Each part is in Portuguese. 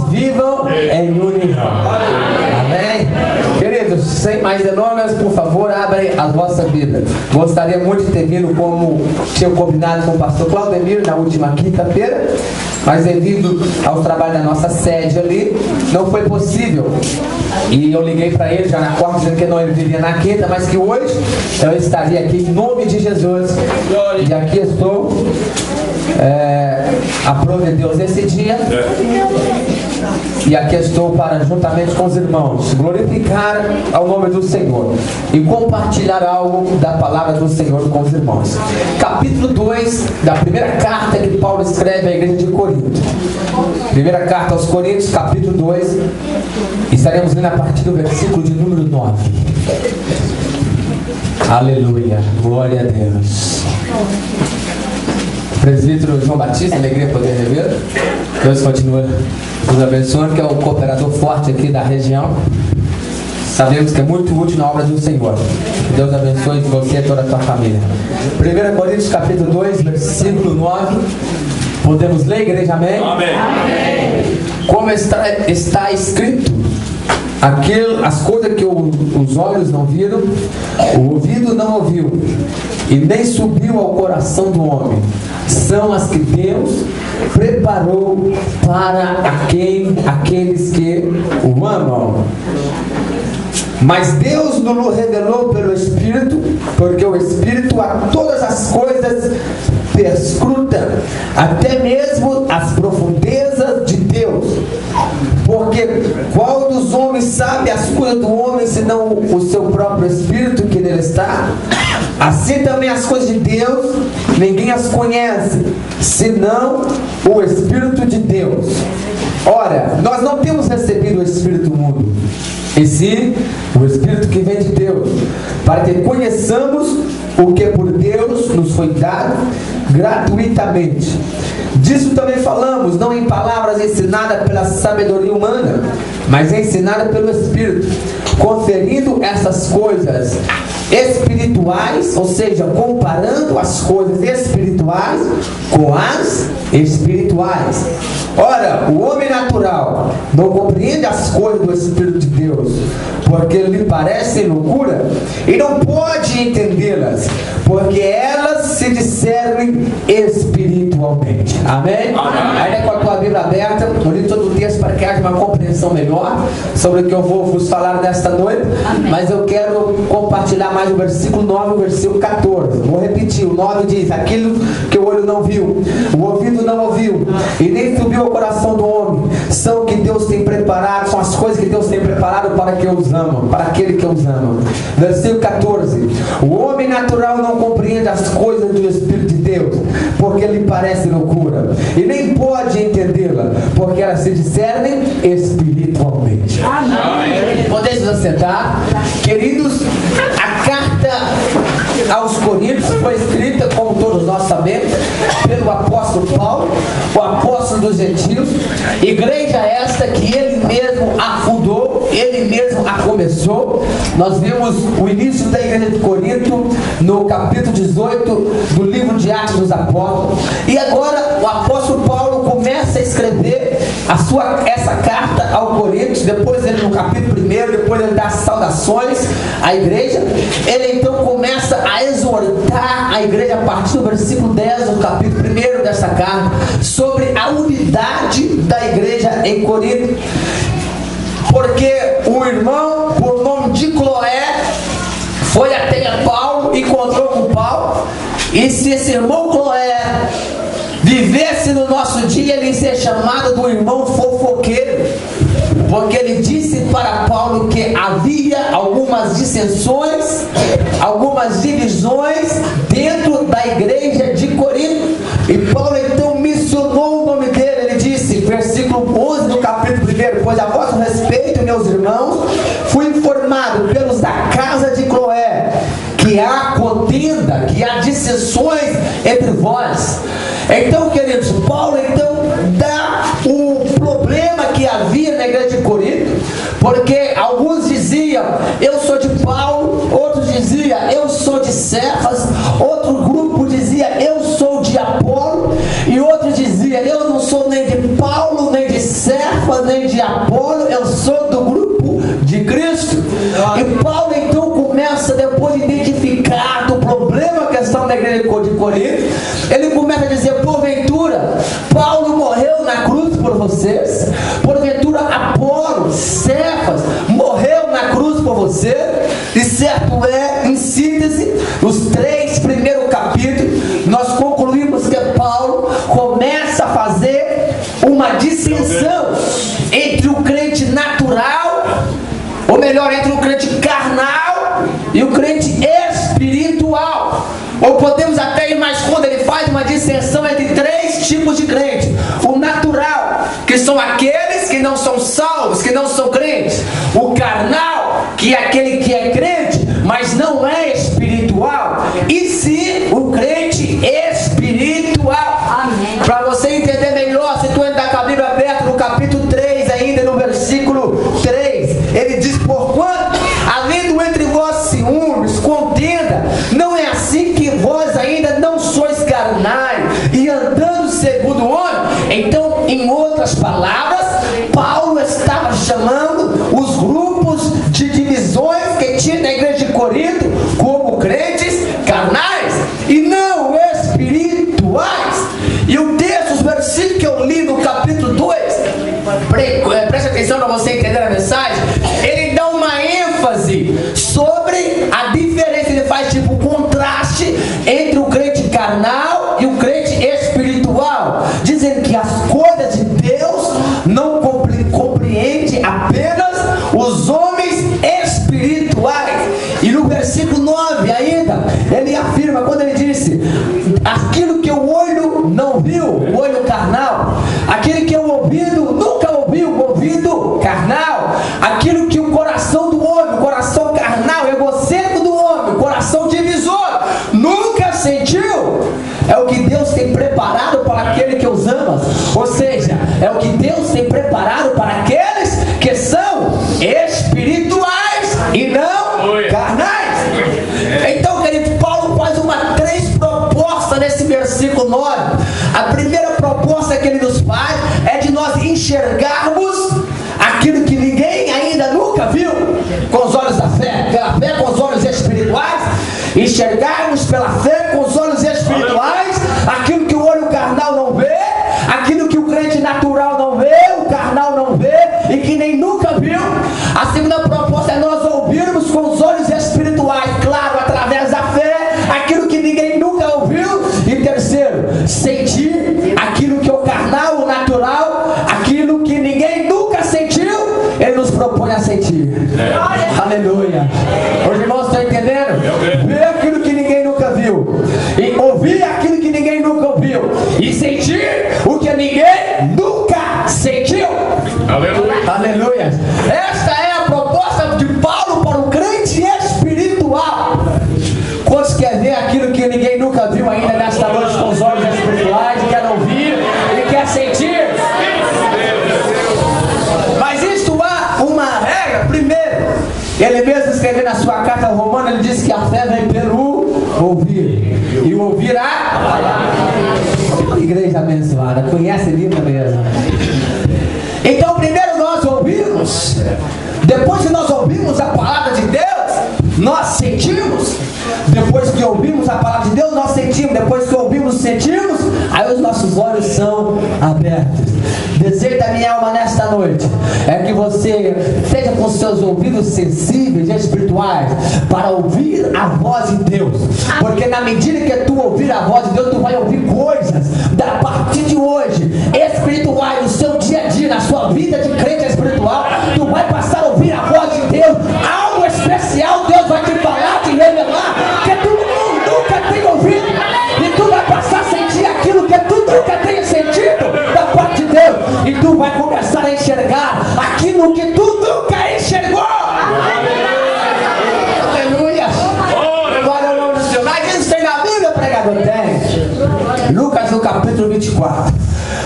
Vivam em união. Amém? Queridos, sem mais delongas, por favor, abrem a vossa Bíblia. Gostaria muito de ter vindo como tinha combinado com o pastor Claudemir na última quinta-feira, mas devido ao trabalho da nossa sede ali, não foi possível. E eu liguei para ele já na quarta, dizendo que não viria na quinta, mas que hoje eu estaria aqui em nome de Jesus. E aqui estou. Aprove Deus esse dia. E aqui estou para, juntamente com os irmãos, glorificar ao nome do Senhor e compartilhar algo da palavra do Senhor com os irmãos. Capítulo 2 da primeira carta que Paulo escreve à igreja de Corinto. Primeira carta aos Coríntios, capítulo 2. Estaremos lendo a partir do versículo de número 9. Aleluia, glória a Deus. Presbítero João Batista, alegria poder rever. Deus continua nos abençoando, que é o cooperador forte aqui da região. Sabemos que é muito útil na obra do Senhor. Deus abençoe você e toda a tua família. 1 Coríntios capítulo 2, versículo 9. Podemos ler, igreja? Amém? Amém. Como está escrito, as coisas que os olhos não viram, o ouvido não ouviu, e nem subiu ao coração do homem, são as que Deus preparou para aqueles que o amam. Mas Deus nos revelou pelo Espírito, porque o Espírito a todas as coisas perscruta, até mesmo as profundezas de Deus. Porque qual dos homens sabe as coisas do homem, senão o seu próprio Espírito que nele está? Assim também as coisas de Deus, ninguém as conhece, senão o Espírito de Deus. Ora, nós não temos recebido o Espírito do mundo, e sim o Espírito que vem de Deus, para que conheçamos o que por Deus nos foi dado gratuitamente. Disso também falamos, não em palavras ensinadas pela sabedoria humana, mas ensinadas pelo Espírito, conferindo essas coisas espirituais, ou seja, comparando as coisas espirituais com as espirituais. Ora, o homem natural não compreende as coisas do Espírito de Deus, porque lhe parecem loucura, e não pode entendê-las, porque elas se discernem espiritualmente. Amém? Ainda com a tua Bíblia aberta, eu li todo o texto para que haja uma compreensão melhor sobre o que eu vou vos falar nesta noite. Amém. Mas eu quero compartilhar mais o versículo 9 e o versículo 14. Vou repetir, o 9 diz: aquilo que o olho não viu, o ouvido não ouviu, e nem subiu ao coração do homem, são o que Deus tem preparado, são as coisas que Deus tem preparado para que os amam, para aquele que os ama. Versículo 14: o homem natural não compreende as coisas do Espírito de Deus, porque lhe parece loucura, e nem pode entendê-la, porque elas se discernem espiritualmente. Amém. Podemos nos assentar. Queridos, a carta aos Coríntios foi escrita, como todos nós sabemos, pelo apóstolo Paulo, o apóstolo dos gentios. Igreja esta que ele mesmo a fundou, ele mesmo a começou. Nós vimos o início da igreja de Corinto no capítulo 18 do livro de Atos dos Apóstolos. E agora o apóstolo Paulo começa a escrever essa carta ao Coríntios. Depois ele, no capítulo 1, depois ele dá as saudações à igreja. Ele então começa a exortar a igreja a partir do versículo 10 do capítulo 1 dessa carta, sobre a unidade da igreja em Corinto. Porque o irmão, por nome de Cloé, foi até Paulo, encontrou com Paulo, e se esse irmão Cloé vivesse no nosso dia, ele ia ser chamado do irmão fofoqueiro, porque ele disse para Paulo que havia algumas dissensões, algumas divisões dentro da igreja de Corinto. E Paulo então mencionou o nome dele. Ele disse, versículo 11 do capítulo 1: pois a vosso respeito, meus irmãos, fui informado pelos da casa de Cloé que há contenda, que há dissensões entre vós. Então, queridos, Paulo então dá o problema que havia na igreja de Corinto, porque alguns diziam: eu sou de Paulo, outros diziam: eu sou de Cefas, outro grupo dizia: eu sou de Apolo, e outros diziam: eu não sou nem de Paulo nem de Cefas, Cefas nem de Apolo, eu sou do grupo de Cristo. E Paulo então começa, depois de identificar do problema que estão na igreja de Corinto, ele começa a dizer: porventura Paulo morreu na cruz por vocês? Porventura Apolo, Cefas morreu na cruz por você? E certo é, em síntese, os 3 primeiros capítulos, nós concluímos que Paulo começa a fazer uma distinção entre o crente natural, ou melhor, entre o crente carnal e o crente espiritual. Ou podemos até ir mais fundo, ele faz uma distinção entre 3 tipos de crente: o natural, que são aqueles que não são salvos, que não são crentes; o carnal, que é aquele que é crente, mas não é espiritual; e sim o crente espiritual. Para você entender melhor, se tu entrar com a Bíblia aberta no capítulo 3, ainda no versículo 3, ele diz: porquanto, havendo entre vós ciúmes, contenda, não é assim que vós ainda não sois carnais, e andando segundo o homem? Então, em outras palavras, Paulo estava chamando os grupos de divisões que tinha na igreja de Corinto como crentes carnais e não espirituais. E o texto, os versículos que eu li no capítulo 2, preste atenção para você entender a mensagem, ele dá uma ênfase sobre a diferença, ele faz tipo um contraste entre o crente carnal e o crente espiritual, dizendo que as coisas de Deus não compreende apenas os homens espirituais. E no versículo 9 ainda, ele afirma, quando ele disse: aquilo que o olho não viu, o olho carnal; aquilo que o ouvido nunca ouviu, o ouvido carnal; aquilo que o coração do homem, o coração carnal, egocêntrico do homem, o coração divisor, nunca sentiu, é o que Deus tem preparado para aquele que os ama. Ou seja, é o que Deus tem preparado para aqueles que são espirituais e não carnais. Então, querido, Paulo faz 3 propostas nesse versículo 9. A primeira proposta que ele nos faz é de nós enxergarmos aquilo que ninguém ainda nunca viu com os olhos da fé, pela fé com os olhos espirituais. Enxergarmos pela fé com os olhos espirituais aquilo que o olho carnal não vê, aquilo que o crente natural não vê, o carnal não vê e que nem nunca viu. A segunda proposta é nós ouvirmos com os olhos espirituais, claro, através da fé, aquilo que ninguém nunca ouviu. E terceiro, sentir aquilo que o carnal, o natural, aquilo que ninguém nunca sentiu, ele nos propõe a sentir. Aleluia. Os irmãos estão entendendo? Ver aquilo que ninguém nunca viu, e ouvir aquilo que ninguém nunca ouviu, e sentir o que ninguém nunca sentiu. Aleluia. Aleluia. Esta é a proposta de Paulo para o crente espiritual. Quantos quer ver aquilo que ninguém nunca viu ainda nesta noite com os olhos espirituais, e quer ouvir e quer sentir? Mas isto há uma regra. Primeiro, ele mesmo escreveu na sua carta ao Romano, ele disse que a fé vem pelo ouvir, e o ouvir a palavra. Igreja abençoada, conhece livro mesmo. Então, primeiro nós ouvimos, depois que nós ouvimos a palavra de Deus, nós sentimos. Depois que ouvimos a palavra de Deus, nós sentimos. Depois que ouvimos, sentimos. Aí os nossos olhos são abertos. Desejo da minha alma nesta noite é que você esteja com seus ouvidos sensíveis e espirituais para ouvir a voz de Deus. Porque na medida que tu ouvir a voz de Deus, tu vai ouvir coisas da partir de hoje espirituais no seu dia a dia, na sua vida de crente espiritual. Tu vai passar a ouvir a voz de Deus. Algo especial Deus vai te falar, te revelar, que tu nunca tem ouvido. E tu vai passar a sentir aquilo que tu nunca tem sentido da parte de Deus. E tu vai começar a enxergar aquilo que tu nunca enxergou. Aleluia. Glória ao nome do Senhor. Mas isso tem na Bíblia, pregador? Tem. Lucas no capítulo 24.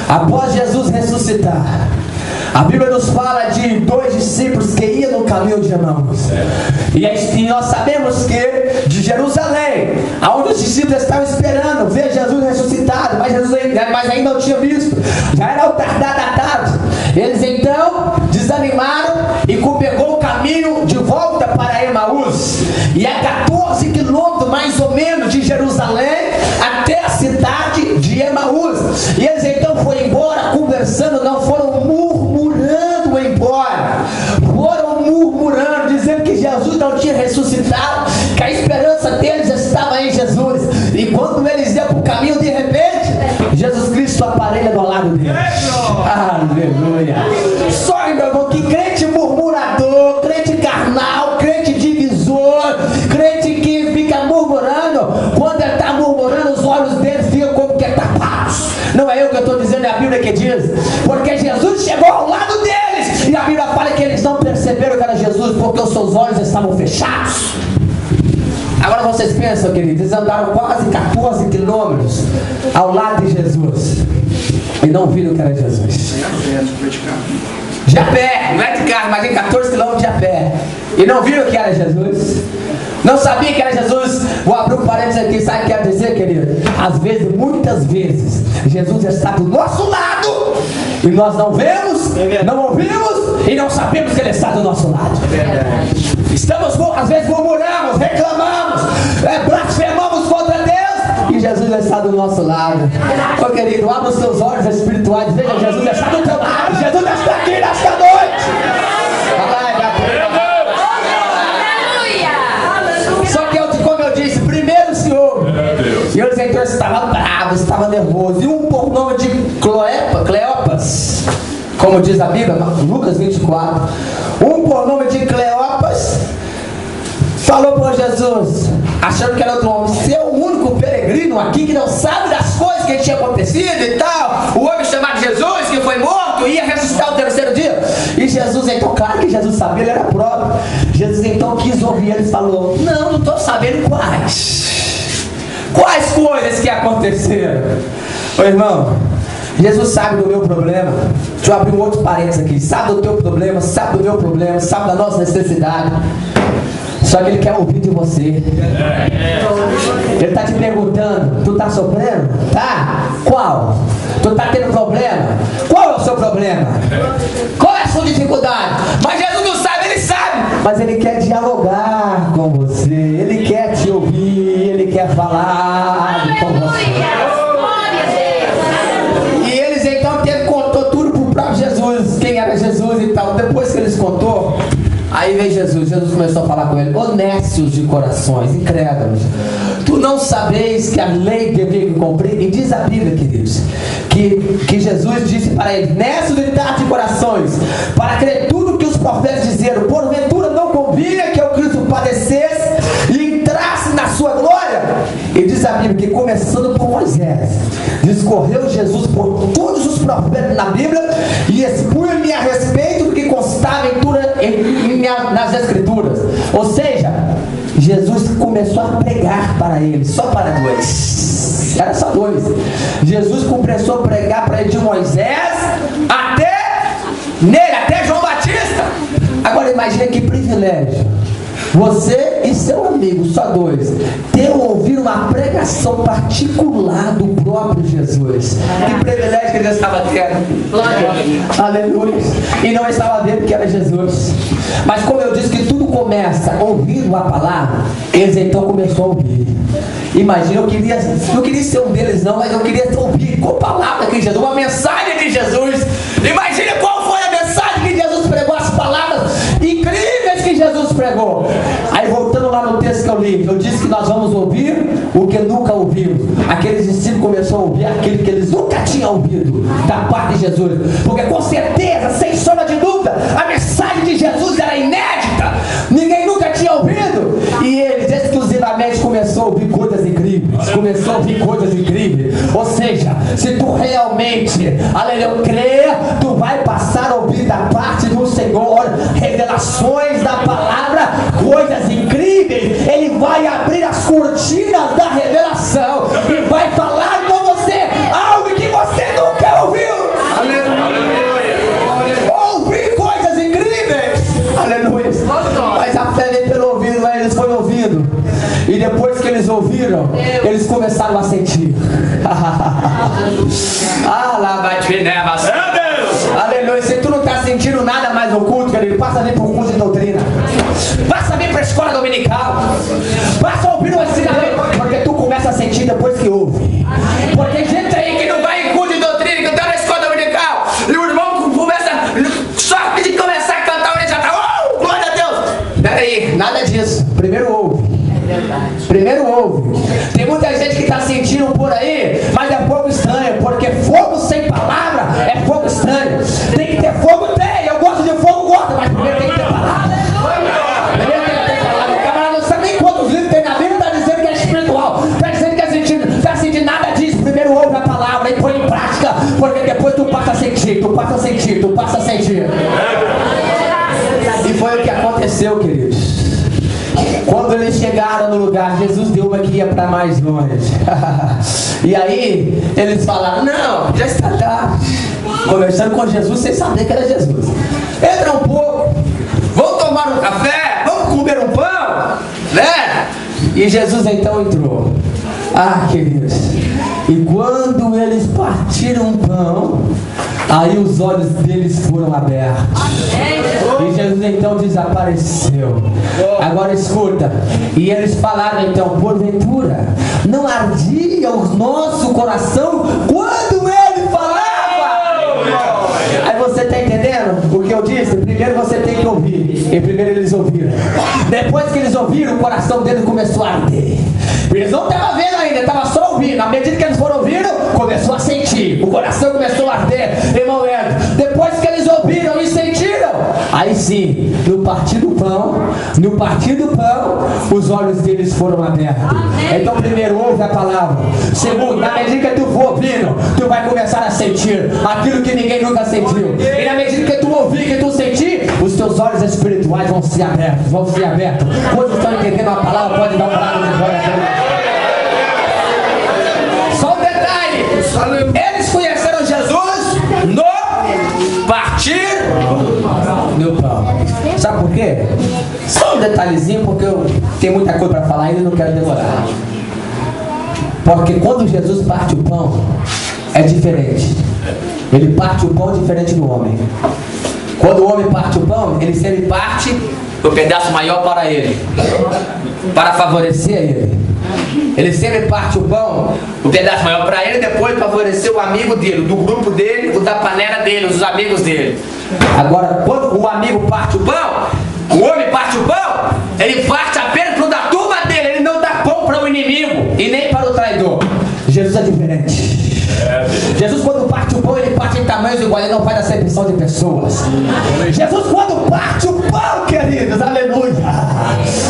Após Jesus ressuscitar, A Bíblia nos fala de 2 discípulos que iam no caminho de Emaús. E nós sabemos que de Jerusalém, aonde os discípulos estavam esperando ver Jesus ressuscitado, mas ainda não tinham visto. Já era o tardar da tarde. Eles então desanimaram e pegou o caminho de volta para Emaús. E é 14 quilômetros mais ou menos de Jerusalém até a cidade de Emaús. E eles então foram embora conversando, não foram murmurando embora. Foram murmurando, dizendo que Jesus não tinha ressuscitado, que a esperança deles estava em Jesus. E quando eles iam para o caminho, de repente, Jesus Cristo aparelha do lado deles. Aleluia. Só, meu irmão, que crente murmurador, crente carnal, crente divisor, crente que fica murmurando, quando ele está murmurando, os olhos dele ficam como que tapados. Não é eu que estou dizendo, é a Bíblia que diz. Porque Jesus chegou ao lado deles, e a Bíblia fala que eles não perceberam que era Jesus, porque os seus olhos estavam fechados. Agora vocês pensam, queridos, eles andaram quase 14 quilômetros ao lado de Jesus e não viram que era Jesus. De a pé, não é de carro, mas em 14 quilômetros de a pé. E não viram que era Jesus. Não sabia que era Jesus. Vou abrir um parênteses aqui, sabe o que quer dizer, querido? Às vezes, muitas vezes, Jesus está do nosso lado e nós não vemos, não ouvimos e não sabemos que Ele está do nosso lado. Estamos, às vezes, murmuramos, reclamamos, blasfemamos contra Deus e Jesus está do nosso lado. Ô querido, abra os seus olhos espirituais, veja, Jesus está do teu lado, Jesus está aqui nesta noite. Só que, como eu disse, primeiro o Senhor. E eles então estavam bravos, estavam nervosos. E um por nome de Cleopas, como diz a Bíblia, Lucas 24. Um por nome de Cleopas falou para Jesus, achando que era outro homem: você é o único peregrino aqui que não sabe das coisas que tinha acontecido e tal. O homem chamado Jesus, que foi morto, ia ressuscitar no terceiro dia. E Jesus então, claro que Jesus sabia, ele era próprio. Jesus então quis ouvir ele e falou: não estou sabendo quais coisas que aconteceram. Ô irmão, Jesus sabe do meu problema. Deixa eu abrir um outro parênteses aqui. Sabe do teu problema, sabe do meu problema, sabe da nossa necessidade. Só que Ele quer ouvir de você. Ele está te perguntando: tu está sofrendo? Tá? Qual? Tu está tendo problema? Qual é o seu problema? Qual é a sua dificuldade? Mas Jesus não sabe, Ele sabe. Mas Ele quer dialogar com você. Ele quer te ouvir. Ele quer falar com você. E eles então contou tudo para o próprio Jesus, quem era Jesus e tal. Depois que eles contou, aí veio Jesus. Jesus começou a falar com ele: honestos de corações, incrédulos, tu não sabeis que a lei deveria cumprir? E diz a Bíblia, queridos, que Jesus disse para eles: nesses de corações, para crer tudo que os profetas dizeram. Porventura não convinha que o Cristo padecesse e entrasse na sua glória? E diz a Bíblia que, começando por Moisés, discorreu Jesus por todos os profetas na Bíblia e expunha-lhe a respeito do que constava nas Escrituras. Ou seja, Jesus começou a pregar para eles, só para dois. Era só dois. Jesus começou a pregar para ele de Moisés até João Batista. Agora imagine que privilégio você e seu amigo, só dois, ter ouvido uma pregação particular do próprio Jesus. Que privilégio que ele estava tendo. Aleluia. E não estava vendo que era Jesus. Mas como eu disse que tudo começa ouvindo a palavra, eles então começaram a ouvir. Imagina, eu queria ser um deles não, mas eu queria ouvir com a palavra de Jesus, uma mensagem de Jesus. Imagina qual foi a mensagem que Jesus pregou, as palavras incríveis que Jesus pregou. Aí voltando lá no texto que eu li, eu disse que nós vamos ouvir o que nunca ouvimos. Aqueles discípulos começaram a ouvir aquilo que eles nunca tinham ouvido da parte de Jesus, porque com certeza, sem sombra de dúvida, a mensagem de Jesus era inédita, ninguém nunca tinha ouvido. E eles exclusivamente começaram a ouvir coisas incríveis. Ou seja, se tu realmente, aleluia, crer, tu vai passar a ouvir da parte do Senhor revelações da palavra, coisas incríveis. Ele vai abrir as cortinas da revelação e vai falar com você algo que você nunca ouviu. Aleluia. sentiram, eles começaram a sentir. Aleluia. Se tu não está sentindo nada mais no culto, querido, passa a vir para o curso de doutrina, passa a vir para a escola dominical, passa a ouvir o ensinamento, porque tu começa a sentir depois que ouve. Porque gente aí que não vai em culto de doutrina, que está na escola dominical, e o irmão começa só de começar a cantar, ele já está, glória a Deus. Peraí, nada disso. Primeiro ouve. Primeiro ouve. Tem muita gente que está sentindo por aí, mas é fogo estranho, porque fogo sem palavra é fogo estranho. Tem que ter fogo, tem. Eu gosto de fogo, gosto, mas primeiro tem que ter palavra. Primeiro tem que ter palavra. O camarada não sabe nem quantos livros tem na Bíblia, está dizendo que é espiritual, está dizendo que é sentido, não está sentindo nada disso. Primeiro ouve a palavra e põe em prática, porque depois tu passa a sentir, tu passa a sentir, tu passa a sentir. E foi o que aconteceu, queridos. Quando eles chegaram no lugar, Jesus deu uma que ia para mais longe. E aí, eles falaram, não, já está tarde. Conversando com Jesus sem saber que era Jesus. Entra um pouco, vamos tomar um café, vamos comer um pão, né? E Jesus então entrou. Ah, queridos, e quando eles partiram o pão, aí os olhos deles foram abertos. E Jesus então desapareceu. Agora escuta. E eles falaram então, porventura, não ardia o nosso coração quando ele falava? Aí você está entendendo o que eu disse? Primeiro você tem que ouvir. E primeiro eles ouviram. Depois que eles ouviram, o coração deles começou a arder. Eles não estavam vendo ainda, estavam só ouvindo. À medida que eles foram ouvindo, começou a sentir. O coração começou a arder. Irmão Leandro, depois que eles ouviram e sentiram, aí sim, no partir do pão, os olhos deles foram abertos. Então primeiro ouve a palavra. Segundo, na medida que tu for ouvindo, tu vai começar a sentir aquilo que ninguém nunca sentiu. E na medida que tu ouvir, que tu sentir, os teus olhos espirituais vão ser abertos, Quando estão entendendo a palavra, pode dar uma palavra de glória a Deus. Só um detalhe, eles conheceram Jesus no partir do pão. Sabe por quê? Só um detalhezinho, porque eu tenho muita coisa para falar ainda e não quero demorar. Porque quando Jesus parte o pão, é diferente. Ele parte o pão diferente do homem. Quando o homem parte o pão, ele sempre parte o pedaço maior para ele, para favorecer ele. Ele sempre parte o pão, o pedaço maior para ele, depois favorecer o amigo dele, do grupo dele, o da panela dele, os amigos dele. Agora, quando o amigo parte o pão, o homem parte o pão, ele parte apenas para o da turma dele, ele não dá pão para o inimigo e nem para o traidor. Jesus é diferente. Jesus, quando parte o pão, ele parte em tamanhos iguais, ele não faz acepção de pessoas. Jesus, quando parte o pão, queridos, aleluia,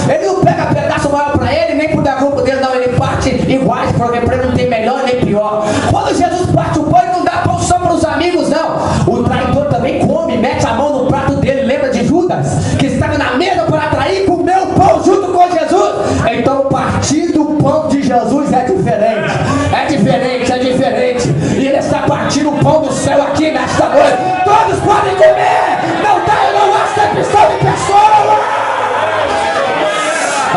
ele não pega pedaço maior para ele, nem para o grupo dele, não, ele parte iguais, porque para ele não tem melhor nem pior. Quando Jesus parte o pão, ele não dá pão só para os amigos, não. O traidor também come, mete a mão no prato dele. Lembra de Judas, que estava na mesa para trair e comeu o pão junto com Jesus? Então o partir do pão de Jesus é diferente. É diferente, é diferente. E ele está partindo o pão do céu aqui nesta noite. Todos podem comer. Não há acepção de pessoa.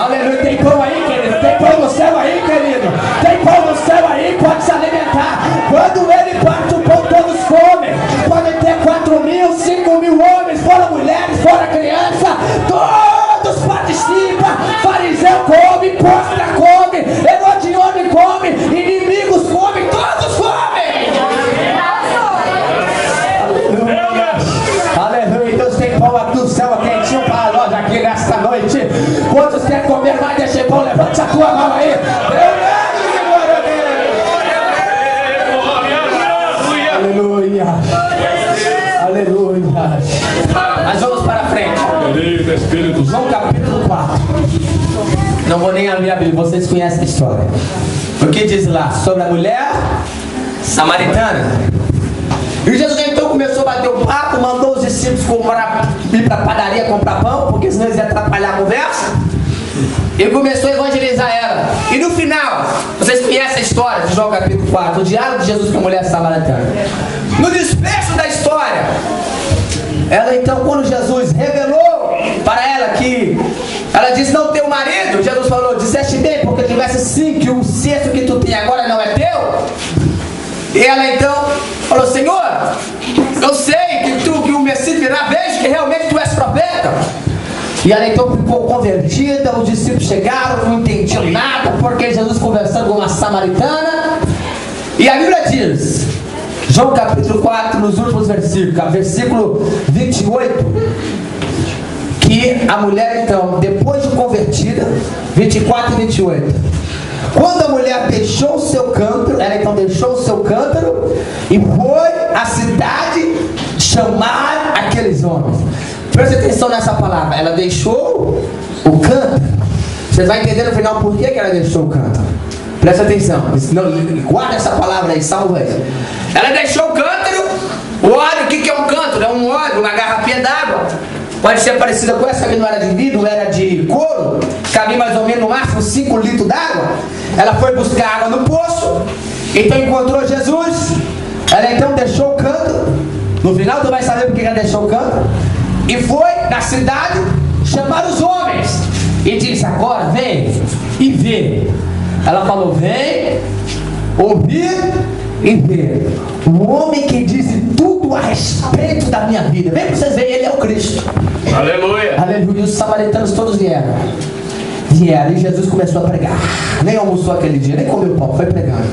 Aleluia. Tem pão aí, querido. Tem pão no céu aí, querido. Tem pão no céu aí. Pode se alimentar. Quando ele parte o pão, todos comem. Podem ter 4.000, 5.000 homens, fora mulheres, fora criança. Todos participam. Fariseu come, hipócrita come, herodione come, inimigos comem, todos comem. Aleluia. Deus tem pão aqui no céu quentinho para nós aqui nesta noite. Quantos querem comer mais desse pão? Levante a tua mão aí. Aleluia. Aleluia. Mas vamos para frente. João capítulo 4. Não vou nem abrir a Bíblia, vocês conhecem a história. O que diz lá? Sobre a mulher samaritana. E Jesus então começou a bater o papo, mandou os discípulos ir para a padaria comprar pão, porque senão eles iam atrapalhar a conversa. E começou a evangelizar ela. E no final, vocês conhecem a história de João capítulo 4, o diálogo de Jesus com a mulher samaritana. No desfecho da história, ela então, quando Jesus revelou para ela que ela disse não ter um marido. Jesus falou, disseste bem, porque tivesse 5 e o 6º que tu tem agora não é teu. E ela então falou, Senhor, eu sei que o Messias virá, vejo que realmente tu és profeta. E ela então ficou convertida, os discípulos chegaram, não entendiam nada, porque Jesus conversando com uma samaritana. E a Bíblia diz, João capítulo 4, nos últimos versículos, versículo 28, que a mulher então, depois de convertida, 24 e 28, quando a mulher deixou o seu cântaro, ela então deixou o seu cântaro e foi à cidade chamar aqueles homens. Preste atenção nessa palavra, ela deixou o cântaro. Vocês vão entender no final por que ela deixou o cântaro. Preste atenção, guarda essa palavra aí, salva aí. Ela deixou o cântaro, o óleo, o que é um cântaro? É um óleo, uma garrafinha d'água. Pode ser parecida com essa, que não era de vidro, era de couro, cabia mais ou menos no máximo 5 litros d'água. Ela foi buscar água no poço, então encontrou Jesus. Ela então deixou o cântaro. No final tu vai saber por que ela deixou o cântaro. E foi na cidade chamar os homens. E disse, agora vem e vê. Ela falou, vem, ouvir e ver. O homem que disse tudo a respeito da minha vida. Vem para vocês verem, ele é o Cristo. Aleluia. Aleluia. E os samaritanos todos vieram. E Jesus começou a pregar. Nem almoçou aquele dia, nem comeu pão. Foi pregando.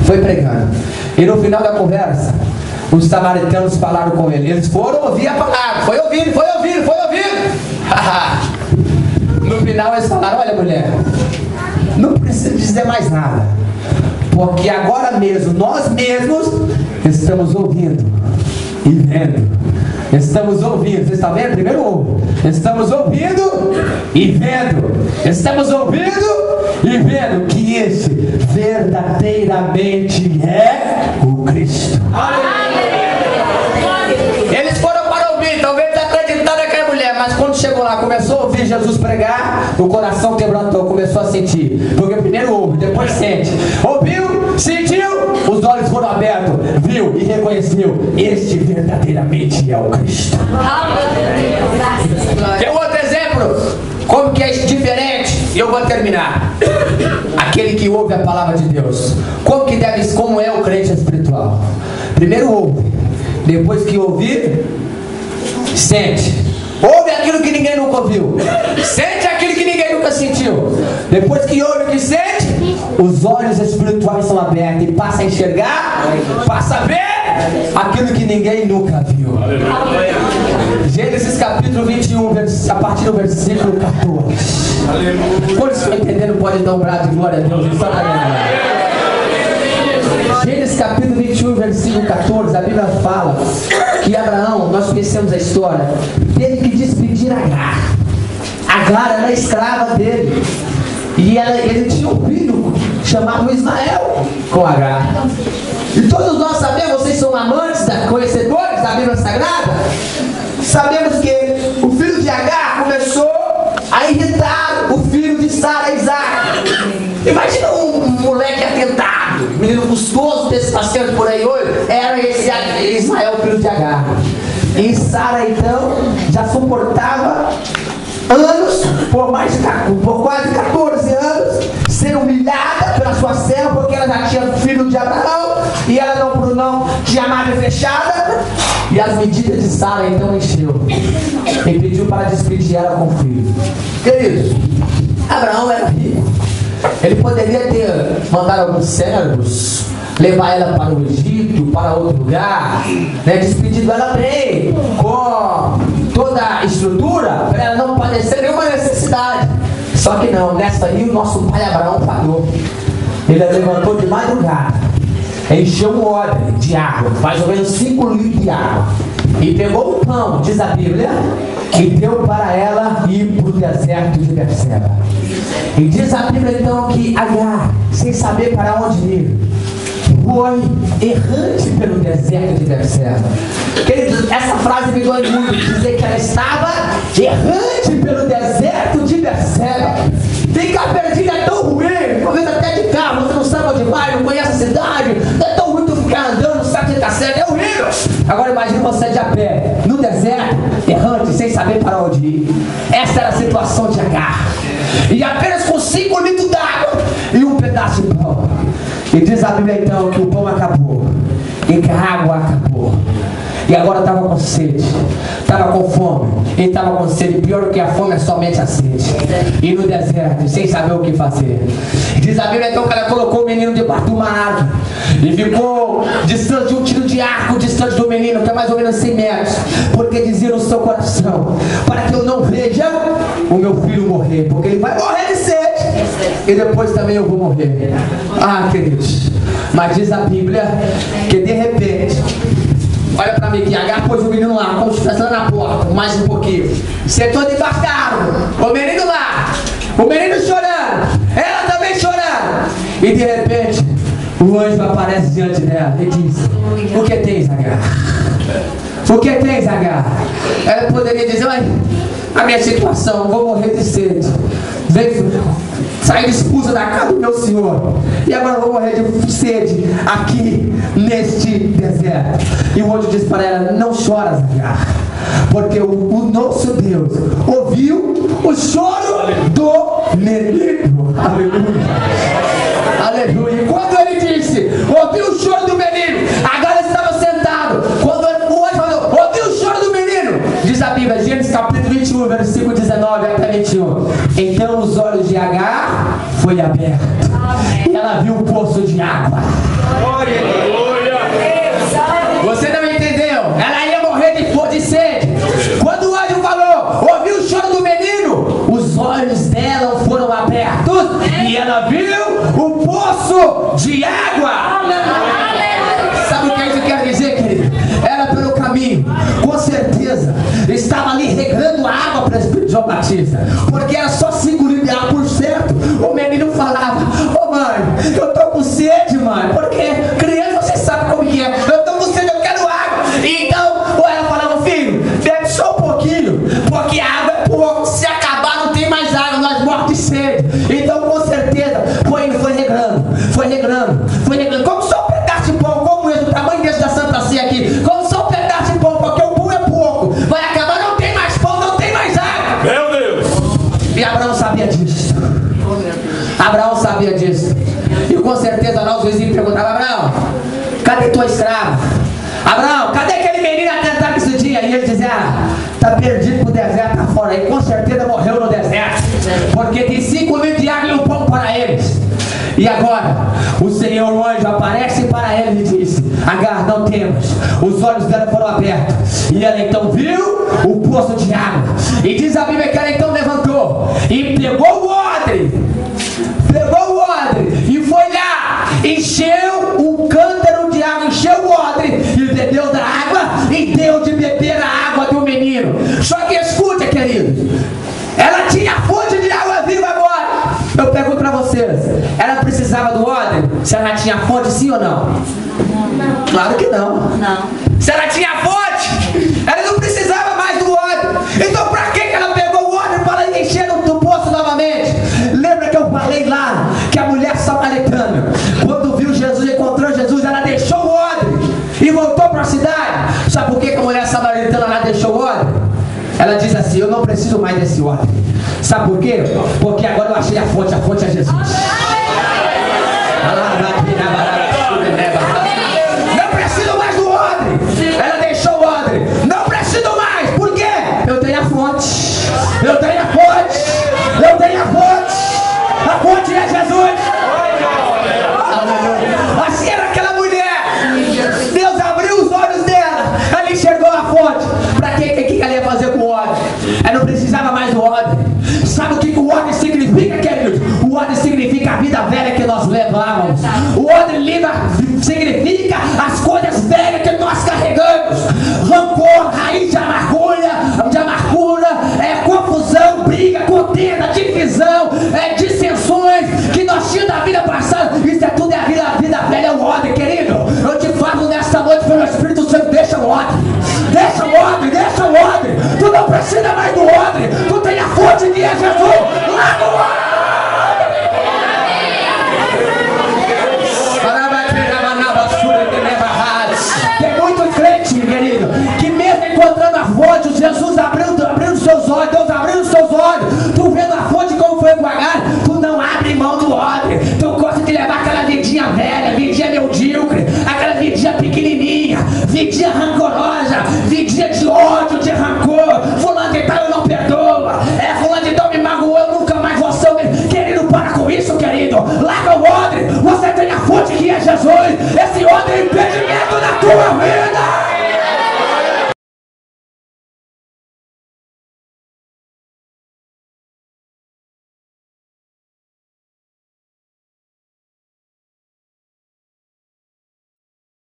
Foi pregando. E no final da conversa, os samaritanos falaram com ele. Eles foram ouvir a palavra. Foi ouvindo, foi ouvindo, foi ouvindo. No final eles falaram, olha mulher, não precisa dizer mais nada, porque agora mesmo, nós mesmos estamos ouvindo e vendo. Estamos ouvindo, vocês estão vendo? Primeiro ouve. Estamos ouvindo e vendo. Estamos ouvindo e vendo que esse verdadeiramente é o Cristo. Eles foram para ouvir, talvez acreditaram naquela mulher, mas quando chegou lá, começou a ouvir Jesus pregar, o coração quebrantou, começou a sentir. Porque primeiro ouve, depois sente. Ouviu, sentiu, os olhos foram abertos, viu e reconheceu: este verdadeiramente é o Cristo. Tem um outro exemplo, como que é diferente, e eu vou terminar. Aquele que ouve a palavra de Deus, como é o crente espiritual? Primeiro ouve, depois que ouvir, sente. Ouve aquilo que ninguém nunca ouviu, sente aquilo que ninguém nunca sentiu. Depois que ouve o que sente, os olhos espirituais são abertos e passa a enxergar, passa a ver aquilo que ninguém nunca viu. Gênesis capítulo 21, a partir do versículo 14. Quando estão entendendo, pode dar um brado de glória a Deus. Gênesis capítulo 21, versículo 14, a Bíblia fala que Abraão, nós conhecemos a história, teve que despedir Agar. Agar era escrava dele. E ele tinha um filho chamado Ismael com Agar. E todos nós sabemos, vocês são amantes, conhecedores da Bíblia Sagrada, sabemos que o filho de Agar começou a irritar o filho de Sara, Isaac. Imagina um moleque atentado, menino gostoso desses passeios por aí hoje, era esse Ismael, filho de Agar. E Sara então já suportava anos, por quase 14 anos, ser humilhada pela sua serva, porque ela já tinha filho de Abraão e ela não tinha nave fechada. E as medidas de Sara então encheu e pediu para despedir ela com o filho. Queridos, Abraão era rico. Ele poderia ter mandado alguns servos levar ela para o Egito, para outro lugar, né, despedido ela bem, com toda a estrutura, para ela não padecer nenhuma necessidade. Só que não, nessa aí o nosso pai Abraão parou. Ele levantou de madrugada, encheu um odre de água, mais ou menos 5 litros de água, e pegou o pão, diz a Bíblia, e deu para ela ir para o deserto de Berseba. E diz a Bíblia então que Agar, sem saber para onde ir, foi errante pelo deserto de Berseba. Queridos, essa frase me dói muito, dizer que ela estava errante pelo deserto de Berseba. Ficar perdido é tão ruim, talvez até de carro, você não sabe onde vai, não conhece a cidade, não é tão ruim tu ficar andando, não sabe onde está certo, é horrível. Agora imagine você de a pé, no deserto, errante, sem saber para onde ir. situação de Agar. E apenas com 5 litros d'água e um pedaço de pão. E diz a Bíblia então que o pão acabou e que a água acabou. E agora estava com sede, estava com fome. Ele estava com sede. Pior do que a fome é somente a sede. E no deserto, sem saber o que fazer. Diz a Bíblia então que ela colocou o menino debaixo de uma árvore e ficou distante de um tiro de arco, distante do menino, que é mais ou menos 100 metros. Porque dizia no seu coração: para que eu não veja o meu filho morrer, porque ele vai morrer de sede e depois também eu vou morrer. Ah, queridos, mas diz a Bíblia que de repente, olha pra mim que Agar pôs o menino lá, como se estivesse lá na porta, mais um pouquinho. Sentou debaixo da árvore, o menino lá, o menino chorando, ela também chorando. E de repente, o anjo aparece diante dela e diz: o que tens, Agar? O que tens, Agar? Ela poderia dizer: olha, a minha situação, eu vou morrer de sede. Saí expulsa da casa do meu senhor e agora eu vou morrer de sede aqui neste deserto. E o anjo disse para ela: não choras, Agar, porque o nosso Deus ouviu o choro do menino. Aleluia, aleluia. E quando ele disse: ouviu o choro do menino, Agar estava sentado. Quando o anjo falou: ouviu o choro do menino, diz a Bíblia, Gênesis capítulo 21, versículo 19 até 21. Então os olhos de Agar foi aberto e ela viu o poço de água. Você não entendeu? Ela ia morrer de sede. Quando o anjo falou: ouviu o choro do menino, os olhos dela foram abertos e ela viu o poço de água. Sabe o que isso quer dizer, querido? Ela pelo caminho, com certeza, estava ali regando a água para o Espírito de João Batista, porque era só 5 litros de água por certo. O menino falava: ô mãe, eu estou com sede, mãe, porque criança você sabe como que é, eu estou com sede, eu quero água. Então ela falava: filho, bebe só um pouquinho, porque a água é pouco, se acabar não tem mais água, nós morremos de sede. Então com certeza foi regrando, foi regrando, foi regrando, como só um pedaço de pão, como esse, o tamanho desse da Santa Ceia aqui, como só um pedaço de pão, porque o pão é pouco, vai acabar, não tem mais pão, não tem mais água. Meu Deus! E Abraão sabia disso. Abraão sabia disso. E com certeza lá os vizinhos perguntavam: Abraão, cadê tua escrava? Abraão, cadê aquele menino atentado esse dia? E ele dizia: tá perdido pro deserto, tá fora aí. Com certeza morreu no deserto, porque tem 5 litros de água e um pão para eles. E agora o Senhor, o anjo, aparece para ele e disse: Agar, não temas. Os olhos dela foram abertos e ela então viu o poço de água. E diz a Bíblia que ela então levantou e pegou o odre e foi lá, encheu um cântaro de água, encheu o odre e bebeu da água e deu de beber a água do menino. Só que escute, querido, ela tinha fonte de água viva agora. Eu pergunto para vocês: ela precisava do odre? Se ela tinha fonte, sim ou não? Não. Claro que não. Não. Se ela tinha fonte, ela não precisava mais do odre. Então para que ela pegou o odre para encher do poço novamente? Lembra que eu falei lá que a mulher samaritana, quando viu Jesus, encontrou Jesus, ela deixou o odre e voltou para a cidade. Sabe por que a mulher samaritana lá deixou o odre? Ela diz assim: eu não preciso mais desse odre. Sabe por quê? Porque agora eu achei a fonte é Jesus. Não preciso mais do odre. Ela deixou o odre. Não preciso mais. Por quê? Eu tenho a fonte. Eu tenho a fonte. Eu tenho a fonte. A fonte é Jesus. Assim era aquela mulher. Deus abriu os olhos dela. Ela enxergou a fonte. Para que ela ia fazer com o odre? Ela não precisava mais do odre. Sabe o que o odre significa, queridos? O odre significa a vida velha que nós levávamos. O odre significa as coisas velhas que nós carregamos. Rancor, raiz de amargura, confusão, briga, contenda, divisão, dissensões que nós tínhamos da vida passada. Isso é tudo a vida velha, é o odre, querido. Eu te falo nesta noite pelo Espírito Santo: deixa o odre. Deixa o odre, deixa o odre. Tu não precisa mais do odre. Tu tem a fonte de Jesus lá no odre. larga o odre, você tem a fonte que é Jesus. Esse